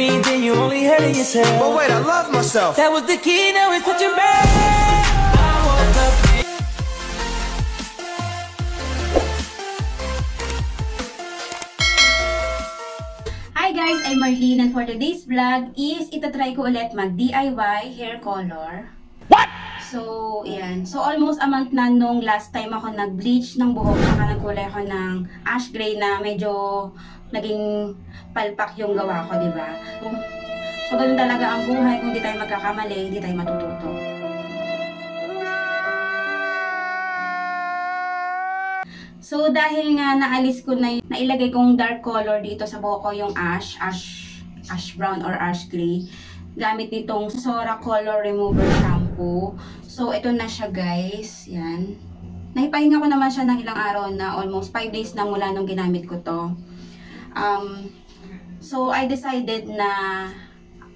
me, then you only hurting yourself. But wait, I love myself. That was the key, now it's such a bad. I woke up. Hi guys, I'm Marlene and for today's vlog is itatry ko ulit mag DIY hair color. What? So, yan. So, almost a month na nung last time ako nag-bleach ng buhok saka nagkulay ako ng ash gray na medyo naging palpak yung gawa ko, diba? So, ganun talaga ang buhay. Kung di tayo magkakamali, hindi tayo matututo. So, dahil nga naalis ko na nailagay kong dark color dito sa buhok ko, yung ash brown or ash gray, gamit nitong Sora Color Remover Shampoo. So, ito na siya guys. Yan. Naipahinga ko naman siya ng ilang araw na, almost 5 days na mula nung ginamit ko to. So, I decided na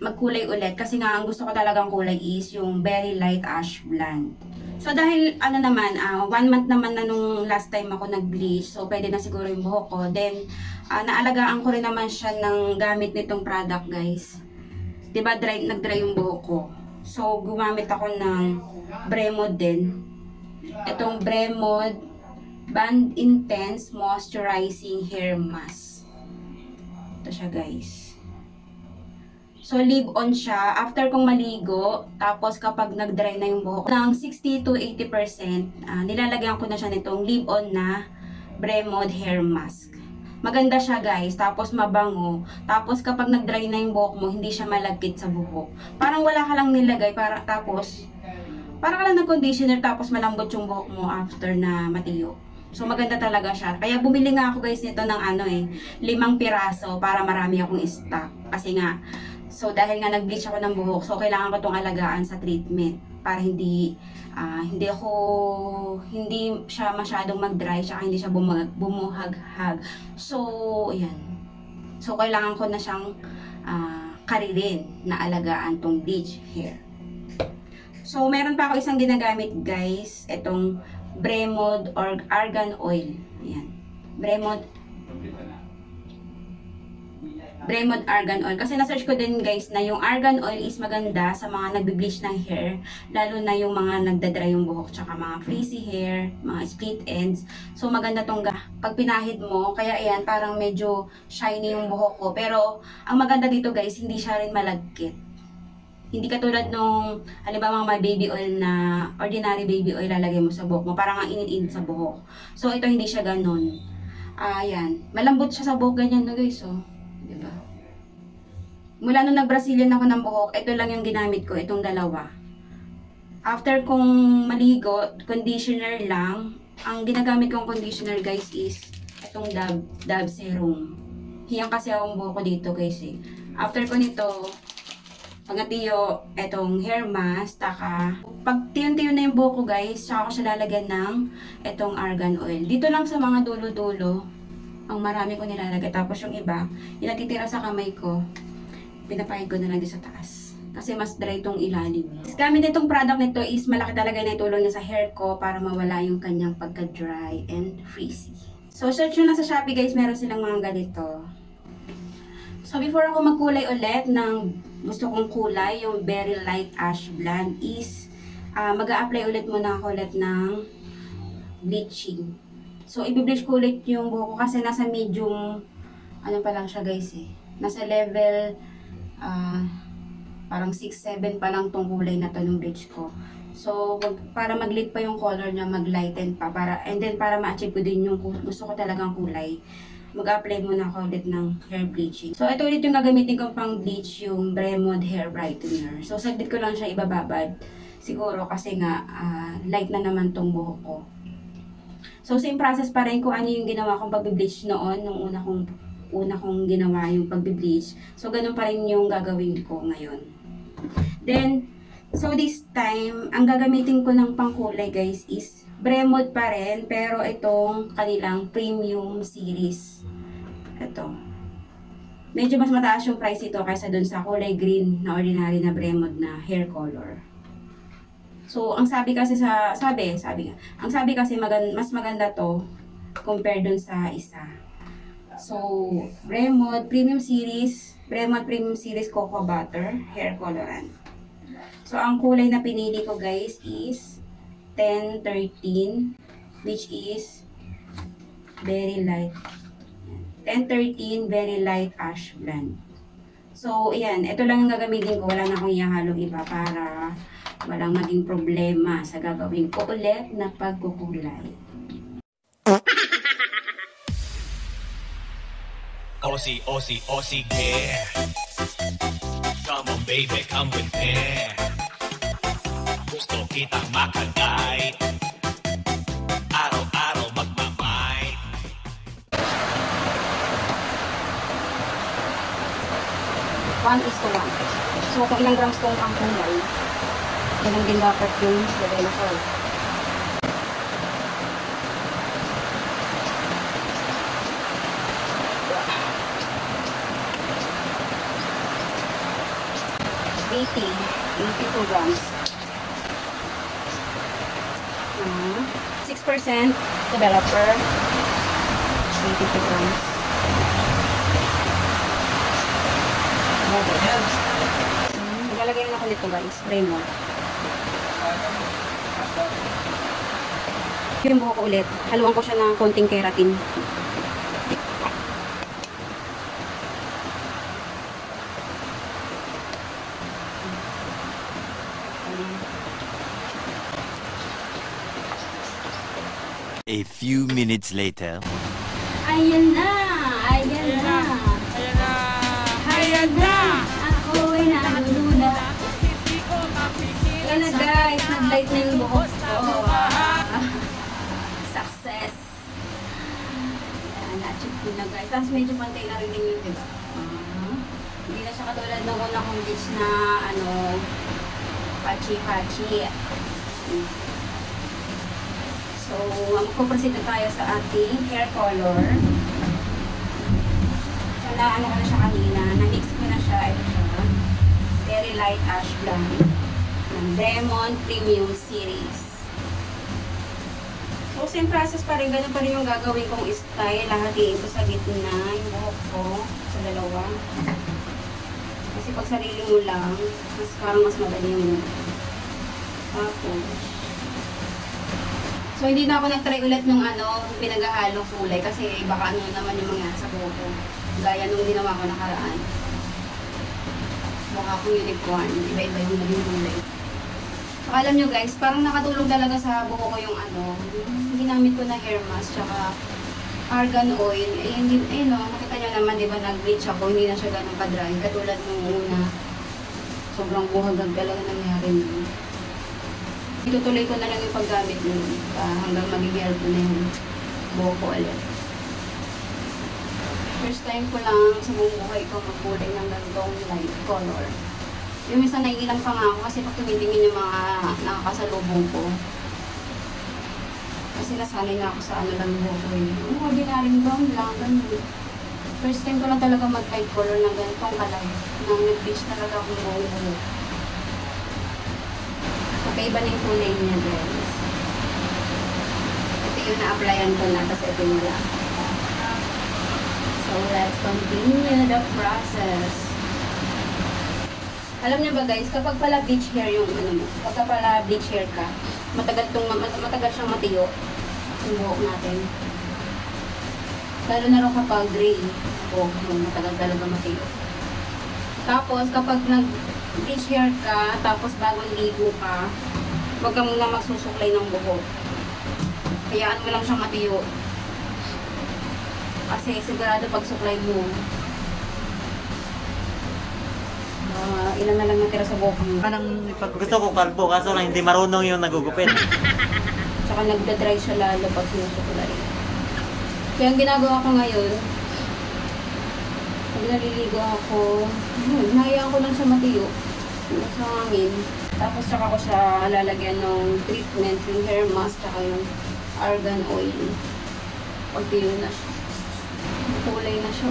magkulay ulit kasi nga ang gusto ko talagang kulay is yung very light ash blonde. So dahil ano naman, 1 month naman na nung last time ako nag-bleach, so pwede na siguro yung buhok ko. Then, naalagaan ko rin naman siya ng gamit nitong product guys. Diba nag-dry yung buhok ko. So gumamit ako ng Bremod din. Itong Bremod Band Intense Moisturizing Hair Mask. Ito siya guys. So, leave-on siya. After kong maligo, tapos kapag nag-dry na yung buhok, ng 60 to 80%, nilalagyan ko na siya nitong leave-on na Bremod Hair Mask. Maganda siya guys, tapos mabango. Tapos kapag nag-dry na yung buhok mo, hindi siya malagkit sa buhok. Parang wala ka lang nilagay, parang ka lang nag-conditioner, tapos malambot yung buhok mo after na matiyo. So, maganda talaga siya. Kaya bumili nga ako guys nito ng 5 piraso para marami akong stock. Kasi nga, so, dahil nga nag-bleach ako ng buhok, so kailangan ko itong alagaan sa treatment para hindi siya masyadong mag-dry, tsaka hindi siya bumuhaghag. So, ayan. So, kailangan ko na siyang karirin na alagaan tong bleach hair. So, meron pa ako isang ginagamit guys, itong Bremod or Argan Oil. Ayan. Bremod Argan Oil. Kasi na-search ko din guys na yung Argan Oil is maganda sa mga nagbe-bleach ng hair. Lalo na yung mga nagdadry yung buhok, tsaka mga frizzy hair, mga split ends. So maganda tong pag pinahid mo. Kaya ayan, parang medyo shiny yung buhok ko. Pero ang maganda dito guys, hindi siya rin malagkit. Hindi katulad nung, halimbawa mga baby oil na ordinary baby oil lalagay mo sa buhok mo. Parang ang init-init sa buhok. So ito hindi siya ganun. Ayan. Malambot siya sa buhok ganyan na guys. Oh. Diba? Mula nung nag-Brazilian ako ng buhok, ito lang yung ginamit ko, itong dalawa. After kong maligo, conditioner lang. Ang ginagamit kong conditioner guys is itong Dove Serum. Hiyang kasi akong buhok ko dito guys eh. After ko nito, pagatiyo, itong hair mask, taka. Pag tiyon-tiyon na yung buhok ko guys, saka ko siya lalagyan ng itong argan oil. Dito lang sa mga dulo-dulo, ang marami ko nilalagay. Tapos yung iba, yung natitira sa kamay ko, pinapahid ko na lang sa taas. Kasi mas dry itong ilalim. Gamit itong product nito is malaki talaga na itulong niya sa hair ko para mawala yung kanyang pagka-dry and frizzy. So, search nyo na sa Shopee guys, meron silang mga ganito. So, before ako magkulay ulit ng gusto kong kulay, yung very light ash blonde is mag-a-apply ulit muna ako ulit ng bleaching. So, i-bleach ko ulit yung buhok ko kasi nasa medium, ano pa lang siya guys eh. Nasa level, parang 6-7 pa lang tong kulay na to ng bleach ko. So, para mag-lit pa yung color niya, mag-lighten pa. And then, para ma-achieve ko din yung gusto ko talagang kulay, mag-apply muna ako ulit ng hair bleaching. So, ito ulit yung gagamitin kong pang bleach, yung Bremod Hair Brightener. So, saglit ko lang siya ibababad. Siguro kasi nga, light na naman tong buhok ko. So, same process pa rin kung ano yung ginawa kong pag-bleach noon, nung una kong ginawa yung pag-bleach. So, ganun pa rin yung gagawin ko ngayon. Then, so this time, ang gagamitin ko ng pangkulay guys is Bremod pa rin, pero itong kanilang premium series. Ito. Medyo mas mataas yung price ito kaysa dun sa kulay green na ordinary na Bremod na hair color. So, ang sabi kasi ang sabi kasi mas maganda to compare dun sa isa. So, Bremont Premium Series, Bremont Premium Series Cocoa Butter Hair Colorant. So, ang kulay na pinili ko guys is 1013, which is very light. 1013 very light ash blend. So, ayan, ito lang ang gagamitin ko. Wala na akong ihahalong iba para walang maging problema sa gagawin ko ulit na pagkukulay. Aussie, Aussie, Aussie, yeah. Come on, baby, come with me. Gusto kitang makagay. Araw-araw magmamay. 1:1. So, kung ilang grams tong ang kulay, ilang din dapat yung lagay na ko. $82 grams. 6% developer. 82 grams. Ilalagay na ako nito guys, Bremont. Yung buhok ko ulit, haluan ko siya ng konting keratin. A few minutes later. Ayan na! Ayan na! Ayan na! Ako ay nalulula. Ayan na guys, nag-light na yung buhok ko. Success! Ayan, na-achieve ko na guys. Tapos medyo pantay na rin yun, diba? Hindi na siya katulad ng una kong beach na pachi-pachi. So, magpuproceed na tayo sa ating hair color. So, naano ko na siya kanina. Na-mix ko na siya. Ito siya. Very light ash blonde. Ng Bremont Premium Series. So, same process pa rin. Ganun pa rin yung gagawin kong style. Lahatiin ko sa gitna yung buhok ko. Sa dalawa. Kasi pag sarili mo lang, mas madali yung tapos. So, hindi na ako nag-try ulit ng pinag-ahalong kulay kasi baka naman yung mga sa buhok ko. Gaya nung ginawa ko nakaraan. Mukha akong unicorn. Iba-iba yung naging kulay. So, alam nyo guys, parang nakatulong talaga sa buhok ko yung ginamit ko na hair mask tsaka argan oil. Nakita nyo naman, di ba, nag-bleach ako. Hindi na siya ganun ka-dry. Katulad nung una. Sobrang buhagag talaga nangyari nun. Itutuloy ko na lang yung paggamit nun hanggang maging healthy na yung buhok ko ulit. First time ko lang sa buong buhay ko magkulay ng ganitong light color. Yung minsan naiilang pa nga ako kasi pag tumitingin yung mga nakakasalubong ko. Kasi nasanay na ako sa lang buhok ko yung ordinaryong brown lang, ganun. First time ko lang talaga mag-light color ng ganitong kalay. Nang nag-bleach talaga akong buong buhok. Magkaiba na yung kulay niya guys. Ito yung na-applyan ko na, tapos ito yung wala. So, let's continue the process. Alam niyo ba guys, kapag pala bleach hair yung kapag pala bleach hair ka, matagal siyang matiyo yung buhok natin. Lalo na rin kapag gray buhok mo, matagal talaga matiyo. Tapos, kapag bleach hair ka, tapos bagong ligo ka, huwag ka muna magsusuklay ng buhok. Hayaan mo lang siyang matiyo. Kasi sigurado pag suklay mo, ilan na lang natira sa buhok mo. Gusto ko kalbo, kaso lang hindi marunong yung nagugupit. Tsaka nagda-dry siya lalo pag sinusuklay. Kaya ang ginagawa ko ngayon, pag naliligo ako, hinahayaan ko lang siya matiyo. Sa hangin. Tapos tsaka ko siya lalagyan ng treatment, yung hair mask, tsaka yung argan oil. Pag tiyo na siya. Kulay na siya.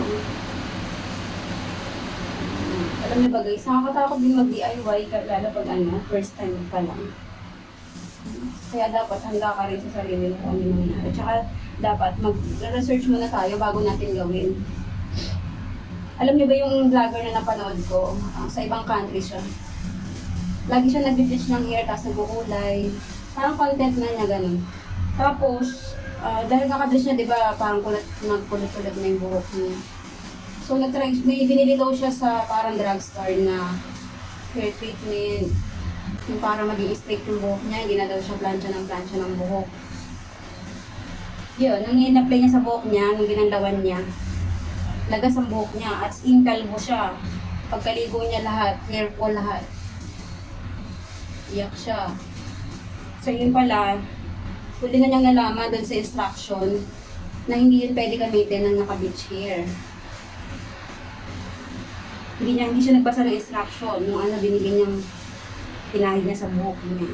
Alam niyo ba guys, nakakatakot din mag-DIY lalo pag first time pa lang. Kaya dapat handa ka rin sa sarili mo kung ano nangyari. Tsaka dapat mag-research muna tayo bago natin gawin. Alam niyo ba yung vlogger na napanood ko? Sa ibang country siya. Lagi siya nag-bleach ng hair, tapos nagkukulay. Parang content na niya, ganun. Tapos, dahil kakableach niya, di ba, parang nagkulit-kulit na yung buhok niya. So, may binili daw siya sa parang drugstore na hair treatment. Yung para maging straight yung buhok niya, hindi na daw siya plancha ng buhok. Yun, nung in-apply niya sa buhok niya, nung ginandawan niya, lagas ang buhok niya, at kalbo siya. Pagkaligo niya lahat, hair po lahat. Iyak siya. So yun pala, huli na niyang nalaman doon sa instruction na hindi yun pwede gamitin ng naka-bleach hair. Hindi siya nagbasa ng instruction nung ano binigyan niyang pinahid niya sa buhok niya.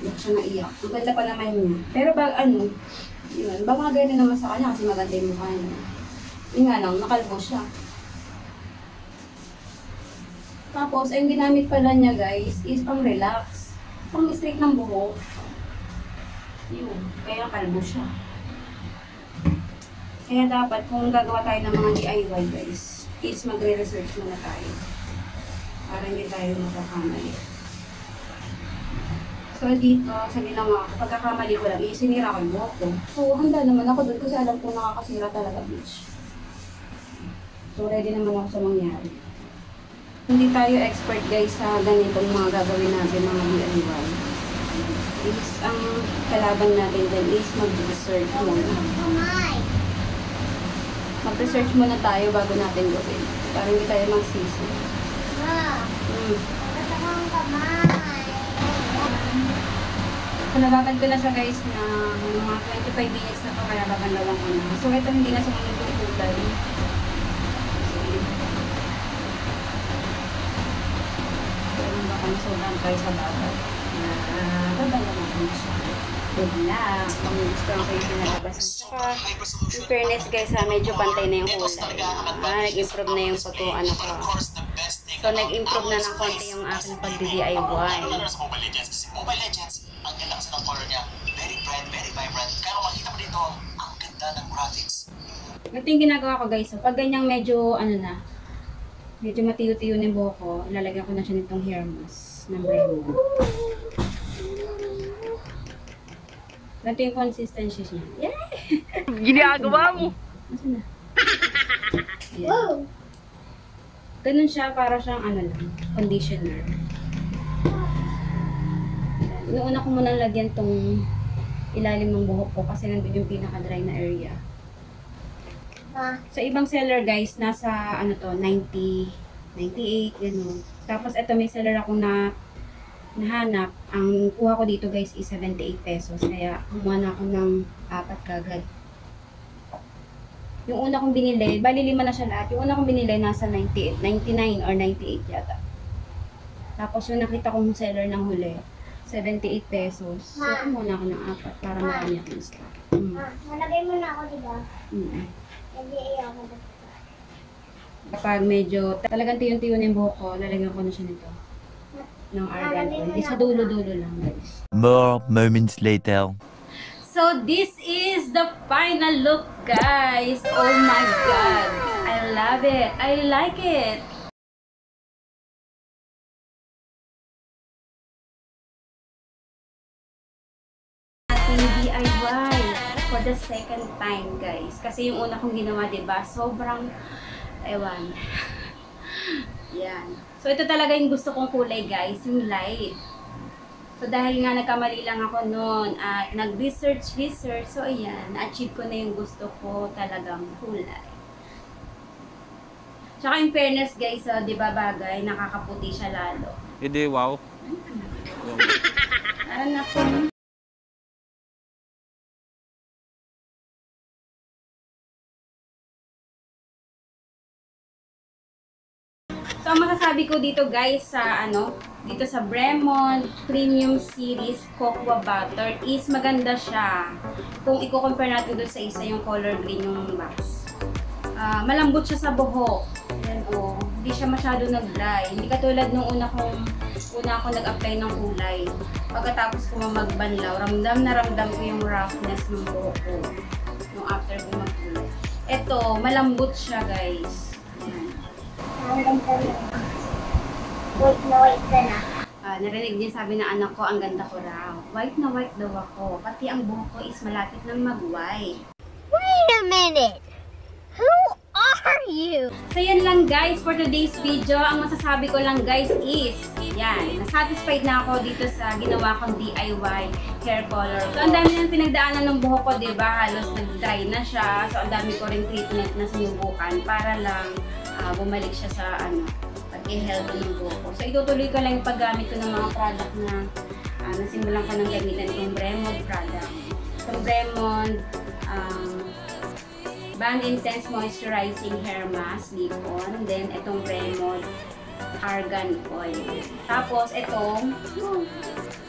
Iyak siya na iyak. Ang ganda pa naman niya. Pero yun, baka ganyan naman sa kanya kasi maganda yung mukha niya. Yun nga lang, nakalbo siya. Tapos, ang ginamit pala niya guys is pang relax. Pang straight ng buhok. Yun, kaya kalbo siya. Kaya dapat kung gagawa tayo ng mga DIY guys, is magre-research muna tayo. Para hindi tayo makakamali. So dito, sa ginawa ko, pagkakamali ko lang, sinira ko yung buhok ko. So handa naman ako doon kasi alam ko nakakasira talaga bleach. So ready naman ako sa mangyari. Hindi tayo expert guys sa ganitong mga gagawin natin, mga DIY. Is ang kalaban natin din is mag-research muna. Mag-research muna tayo bago natin gawin. Para hindi tayo magsisi. So, nababad ko na siya guys na mga 25 minutes na po kaya babanlawan ko na. So, ito hindi na sumunod yung kulay. So, baka masobrang tayo sa babat. Babanlawan ko na siya. Good luck. Kung gusto ko yung pinalabas. Saka, in fairness guys medyo pantay na yung kulay. Nag-improve na yung pagkuhan ko. So, nag-improve na ng konti yung aking pag-DIY. Mobile Legends, ang ganda kasi ng color niya. Very bright, very vibrant. Kaya kung makita mo dito, ang ganda ng graphics. Ito yung ginagawa ko guys. So, pag ganyang medyo, medyo matiyo-tiyo na yung buhok ko, ilalagyan ko na siya nitong hair mask ng Brembo. Ito yung consistency niya. Yay! Ginagawa mo! Nasaan na? Yan. Ganun siya, para siyang conditioner. Inuuna ko muna lagyan tong ilalim ng buhok ko kasi nandun yung pinaka-dry na area. Sa ibang seller guys, nasa 90, 98, gano'n. Tapos ito may seller ako na nahanap. Ang kuha ko dito guys is 78 pesos. Kaya kumuha na ako ng 4 kagad. Yung una kong binili, bali 5 na siya lahat. Yung una kong binili nasa 98, 99 or 98 yata. Tapos yung nakita kong seller ng huli, 78 pesos. So kumuha na ako ng 4 para marami akong stock. Malagay mo na ako, diba? Hindi ako. Kapag medyo talagang tiyon-tiyon yung buhok ko, lalagyan ko na siya nito. Ng argan oil. Di sa dulo-dulo lang guys. More moments later. So this is the final look guys. Oh my god. I love it. I like it. Ating DIY for the second time guys. Kasi yung una kong ginawa, diba? Sobrang ewan. Yan. So, ito talaga yung gusto kong kulay, guys. Yung light. So, dahil nga nagkamali lang ako noon at nag-research. So, ayan. Na-achieve ko na yung gusto ko talagang kulay. Tsaka in fairness, guys, di ba bagay? Nakakaputi siya lalo. Hindi, wow. Parang ako. So, ang masasabi ko dito guys sa dito sa Bremont Premium Series Cocoa Butter is maganda siya. Kung i-compare natin doon sa isa yung color green yung box. Malambot siya sa buhok. Ayan, hindi siya masyado nag-dry. Hindi katulad nung una kong una ako nag-apply ng kulay. Pagkatapos ko magbanlaw, ramdam na ramdam ko yung roughness ng buhok ko. Nung after ko magkulay. Ito, malambot siya guys. Ayan. Ang ganda na. Wait ka na. Narinig din sabi ng anak ko, ang ganda ko raw. White na white daw ako. Pati ang buhok ko is malapit ng mag-white. Wait a minute! Who are you? So yan lang guys for today's video. Ang masasabi ko lang guys is, yan, nasatisfied na ako dito sa ginawa kong DIY hair color. So ang dami nang pinagdaanan ng buhok ko, diba? Halos nag-dry na siya. So ang dami ko rin treatment na sinubukan para lang bumalik siya sa pag-healthy ng buhok ko. So itutuloy ko lang yung paggamit ko ng mga product na nasimulan ko ng gamitan itong Bremond product. Itong Bremond Bang Intense Moisturizing Hair Mask, Lip-On. Then, itong Bremond Argan Oil. Tapos, itong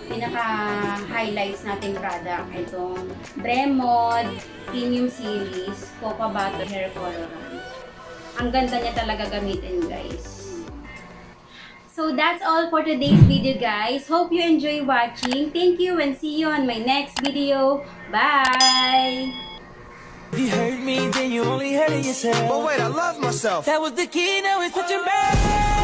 pinaka-highlights nating product. Itong Bremond Premium Series Cocoa Butter Hair Colorant. Ang ganda niya talaga gamitin, guys. So, that's all for today's video, guys. Hope you enjoy watching. Thank you and see you on my next video. Bye! If you hurt me, then you only hurt yourself. But wait, I love myself. That was the key, now it's such a bad.